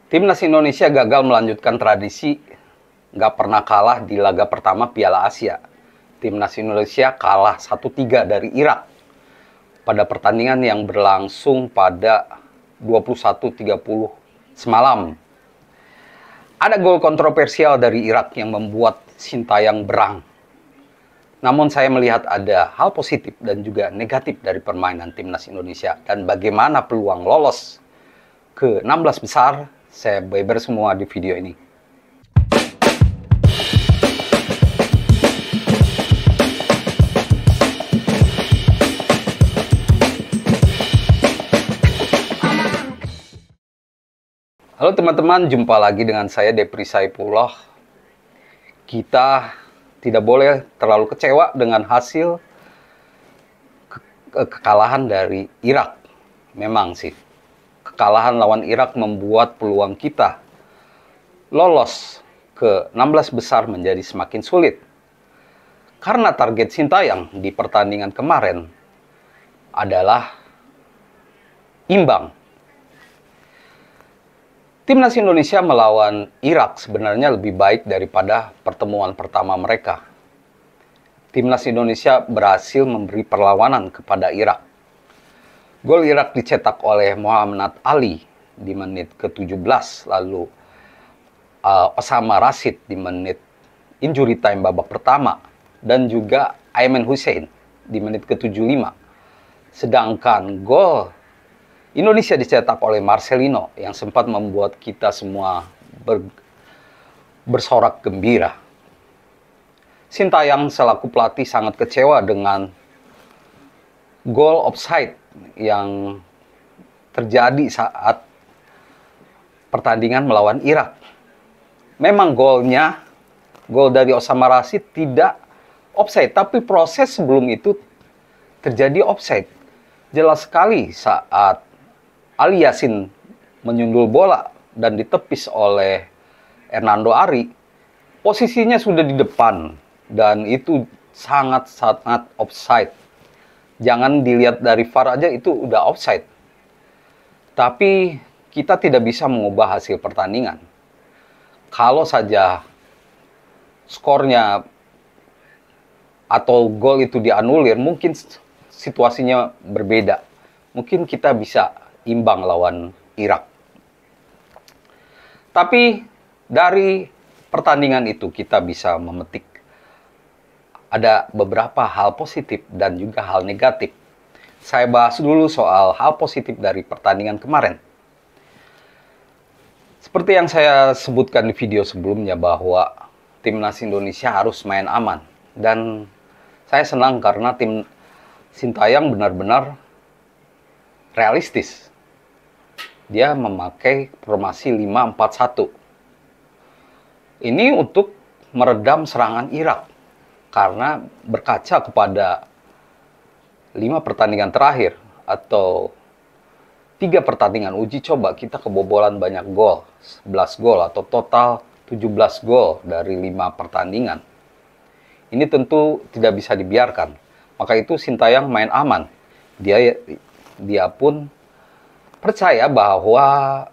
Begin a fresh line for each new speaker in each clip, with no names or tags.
Timnas Indonesia gagal melanjutkan tradisi nggak pernah kalah di laga pertama Piala Asia. Timnas Indonesia kalah 1-3 dari Irak pada pertandingan yang berlangsung pada 21.30 semalam. Ada gol kontroversial dari Irak yang membuat Sintayong berang. Namun saya melihat ada hal positif dan juga negatif dari permainan Timnas Indonesia dan bagaimana peluang lolos ke 16 besar. Saya beber semua di video ini. Halo teman-teman, jumpa lagi dengan saya Depri Saipullah. Kita tidak boleh terlalu kecewa dengan hasil kekalahan dari Irak. Memang sih, kekalahan lawan Irak membuat peluang kita lolos ke 16 besar menjadi semakin sulit. Karena target Sintayong di pertandingan kemarin adalah imbang. Timnas Indonesia melawan Irak sebenarnya lebih baik daripada pertemuan pertama mereka. Timnas Indonesia berhasil memberi perlawanan kepada Irak. Gol Irak dicetak oleh Muhammad Ali di menit ke-17, lalu Osama Rashid di menit injury time babak pertama, dan juga Aiman Hussein di menit ke-75. Sedangkan gol Indonesia dicetak oleh Marcelino yang sempat membuat kita semua bersorak gembira. Sintayong selaku pelatih sangat kecewa dengan gol offside yang terjadi saat pertandingan melawan Irak. Memang gol dari Osama Rashid tidak offside, tapi proses sebelum itu terjadi offside. Jelas sekali saat Ali Yasin menyundul bola dan ditepis oleh Hernando Ari, posisinya sudah di depan dan itu sangat-sangat offside. Jangan dilihat dari VAR aja itu udah offside. Tapi kita tidak bisa mengubah hasil pertandingan. Kalau saja skornya atau gol itu dianulir, mungkin situasinya berbeda. Mungkin kita bisa imbang lawan Irak. Tapi dari pertandingan itu kita bisa memetik ada beberapa hal positif dan juga hal negatif. Saya bahas dulu soal hal positif dari pertandingan kemarin. Seperti yang saya sebutkan di video sebelumnya bahwa Timnas Indonesia harus main aman. Dan saya senang karena tim Sintayong benar-benar realistis. Dia memakai formasi 5-4-1. Ini untuk meredam serangan Irak. Karena berkaca kepada 5 pertandingan terakhir atau 3 pertandingan uji coba, kita kebobolan banyak gol. 11 gol atau total 17 gol dari 5 pertandingan. Ini tentu tidak bisa dibiarkan. Maka itu Sintayong main aman. Dia pun percaya bahwa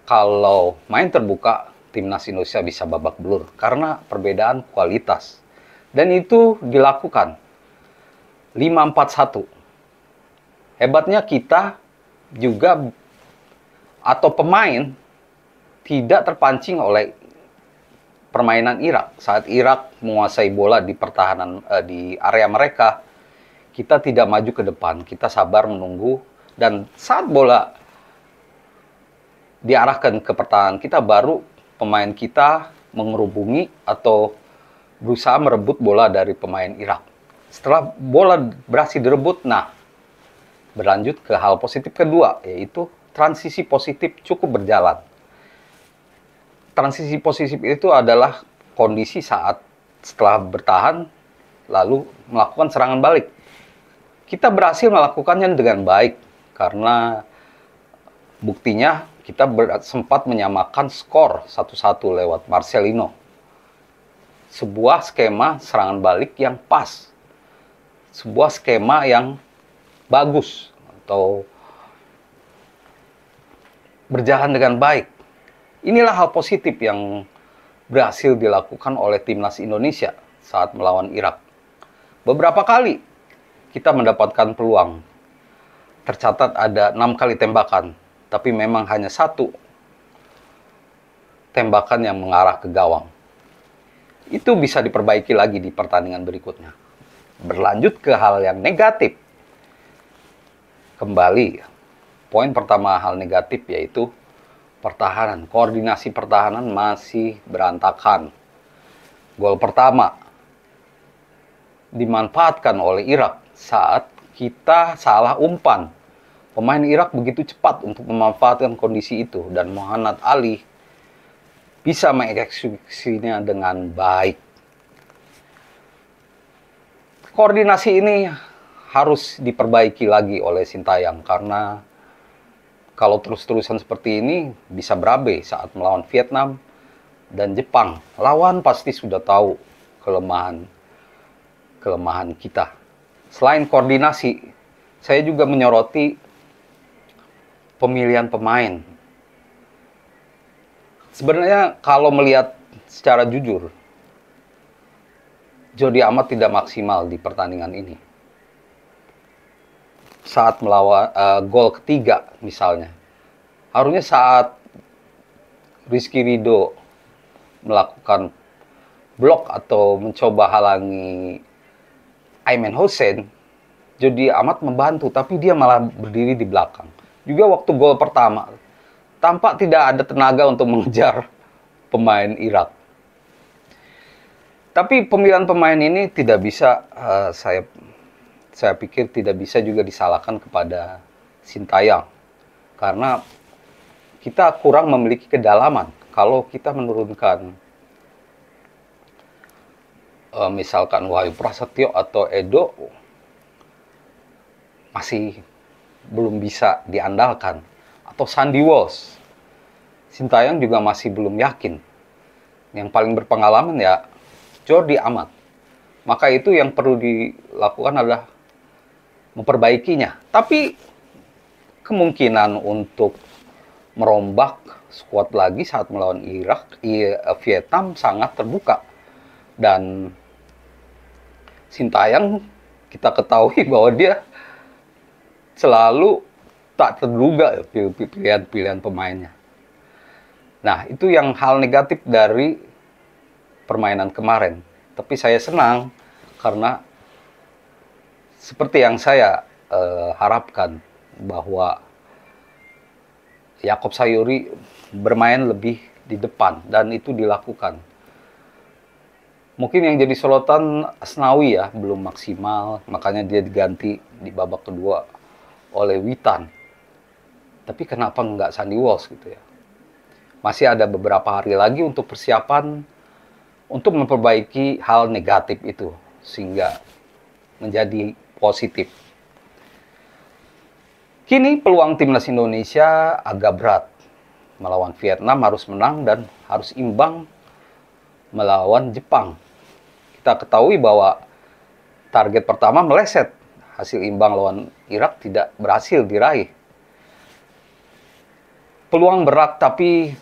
kalau main terbuka, Timnas Indonesia bisa babak belur karena perbedaan kualitas. Dan itu dilakukan 5-4-1. Hebatnya kita juga atau pemain tidak terpancing oleh permainan Irak. Saat Irak menguasai bola di pertahanan di area mereka, kita tidak maju ke depan. Kita sabar menunggu dan saat bola diarahkan ke pertahanan kita, baru pemain kita mengerubungi atau berusaha merebut bola dari pemain Irak. Setelah bola berhasil direbut, berlanjut ke hal positif kedua, yaitu transisi positif cukup berjalan. Transisi positif itu adalah kondisi saat setelah bertahan, lalu melakukan serangan balik. Kita berhasil melakukannya dengan baik, karena buktinya kita sempat menyamakan skor 1-1 lewat Marcelino. Sebuah skema serangan balik yang pas. Sebuah skema yang bagus atau berjalan dengan baik. Inilah hal positif yang berhasil dilakukan oleh timnas Indonesia saat melawan Irak. Beberapa kali kita mendapatkan peluang. Tercatat ada 6 kali tembakan, tapi memang hanya 1 tembakan yang mengarah ke gawang. Itu bisa diperbaiki lagi di pertandingan berikutnya. Berlanjut ke hal yang negatif. Kembali, poin pertama hal negatif yaitu pertahanan. Koordinasi pertahanan masih berantakan. Gol pertama dimanfaatkan oleh Irak saat kita salah umpan. Pemain Irak begitu cepat untuk memanfaatkan kondisi itu dan Muhammad Ali bisa mengeksekusinya dengan baik. Koordinasi ini harus diperbaiki lagi oleh Sintayong karena kalau terus-terusan seperti ini bisa berabe saat melawan Vietnam dan Jepang. Lawan pasti sudah tahu kelemahan kita. Selain koordinasi, saya juga menyoroti pemilihan pemain. Sebenarnya kalau melihat secara jujur, Jordi Amat tidak maksimal di pertandingan ini. Saat melawan gol ketiga misalnya, harusnya saat Rizky Ridho melakukan blok atau mencoba halangi Aiman Hussein, Jordi Amat membantu, tapi dia malah berdiri di belakang. Juga waktu gol pertama, tampak tidak ada tenaga untuk mengejar pemain Irak. Tapi pemilihan pemain ini tidak bisa, saya pikir tidak bisa juga disalahkan kepada Sintayong. Karena kita kurang memiliki kedalaman. Kalau kita menurunkan misalkan Wahyu Prasetyo atau Edo, masih belum bisa diandalkan. Atau Sandy Walsh, Sintayong juga masih belum yakin. Yang paling berpengalaman ya Jordi Amat. Maka itu yang perlu dilakukan adalah memperbaikinya. Tapi kemungkinan untuk merombak skuad lagi saat melawan Vietnam sangat terbuka. Dan Sintayong kita ketahui bahwa dia selalu tak terduga pilihan pemainnya. Nah, itu yang hal negatif dari permainan kemarin. Tapi saya senang karena seperti yang saya harapkan bahwa Yakob Sayuri bermain lebih di depan dan itu dilakukan. Mungkin yang jadi sorotan Asnawi ya, belum maksimal, makanya dia diganti di babak kedua oleh Witan. Tapi kenapa nggak Sandy Walsh gitu ya? Masih ada beberapa hari lagi untuk persiapan untuk memperbaiki hal negatif itu sehingga menjadi positif. Kini peluang timnas Indonesia agak berat. Melawan Vietnam harus menang dan harus imbang melawan Jepang. Kita ketahui bahwa target pertama meleset. Hasil imbang lawan Irak tidak berhasil diraih. Peluang berat, tapi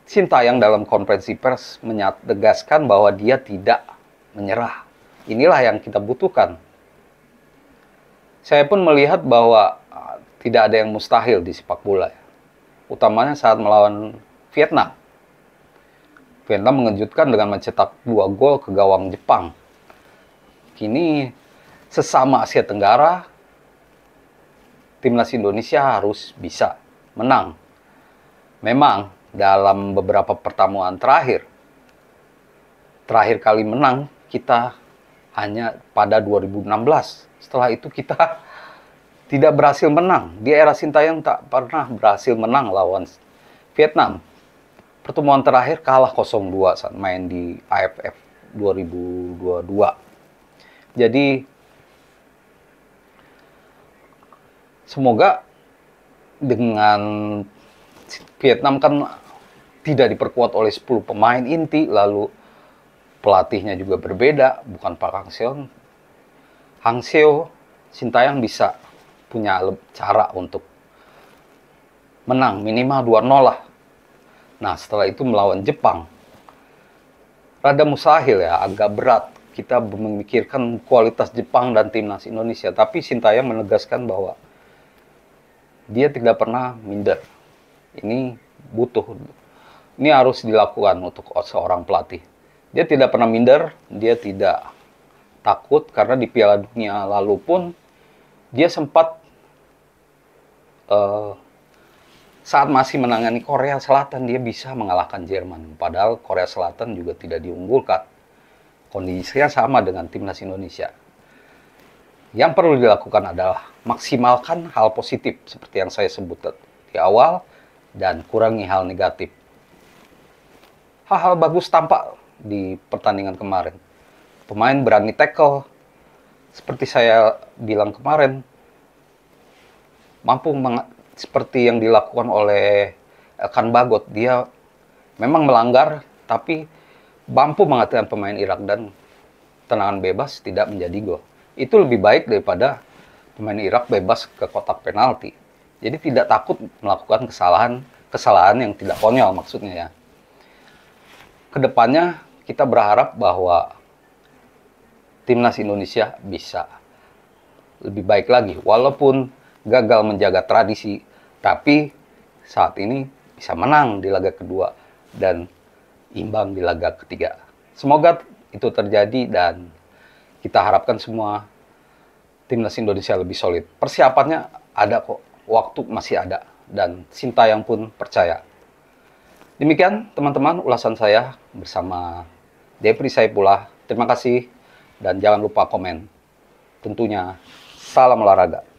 Sintayong dalam konferensi pers menegaskan bahwa dia tidak menyerah. Inilah yang kita butuhkan. Saya pun melihat bahwa tidak ada yang mustahil di sepak bola. Utamanya saat melawan Vietnam. Vietnam mengejutkan dengan mencetak 2 gol ke gawang Jepang. Kini sesama Asia Tenggara, timnas Indonesia harus bisa menang. Memang dalam beberapa pertemuan terakhir kali menang kita hanya pada 2016. Setelah itu kita tidak berhasil menang. Di era Sintayong tak pernah berhasil menang lawan Vietnam. Pertemuan terakhir kalah 0-2 saat main di AFF 2022. Jadi semoga dengan Vietnam kan tidak diperkuat oleh 10 pemain inti, lalu pelatihnya juga berbeda, bukan Pak Hangzhou. Sintayong bisa punya cara untuk menang minimal 2-0 lah. Nah, setelah itu melawan Jepang. Rada mustahil ya, agak berat kita memikirkan kualitas Jepang dan timnas Indonesia. Tapi Sintayong menegaskan bahwa dia tidak pernah minder. Ini ini harus dilakukan untuk seorang pelatih. Dia tidak pernah minder, dia tidak takut, karena di Piala Dunia lalu pun dia sempat saat masih menangani Korea Selatan, dia bisa mengalahkan Jerman. Padahal Korea Selatan juga tidak diunggulkan. Kondisinya sama dengan timnas Indonesia. Yang perlu dilakukan adalah maksimalkan hal positif seperti yang saya sebut di awal dan kurangi hal negatif. Hal-hal bagus tampak di pertandingan kemarin. Pemain berani tackle, seperti saya bilang kemarin, seperti yang dilakukan oleh Elkan Bagot. Dia memang melanggar, tapi mampu mengatakan pemain Irak, dan tendangan bebas tidak menjadi gol. Itu lebih baik daripada pemain Irak bebas ke kotak penalti. Jadi tidak takut melakukan kesalahan yang tidak konyol maksudnya ya. Kedepannya kita berharap bahwa timnas Indonesia bisa lebih baik lagi, walaupun gagal menjaga tradisi, tapi saat ini bisa menang di laga kedua dan imbang di laga ketiga. Semoga itu terjadi dan kita harapkan semua timnas Indonesia lebih solid. Persiapannya ada kok, waktu masih ada, dan Sintayong pun percaya. Demikian teman-teman ulasan saya bersama Depri Saipullah. Terima kasih dan jangan lupa komen. Tentunya salam olahraga.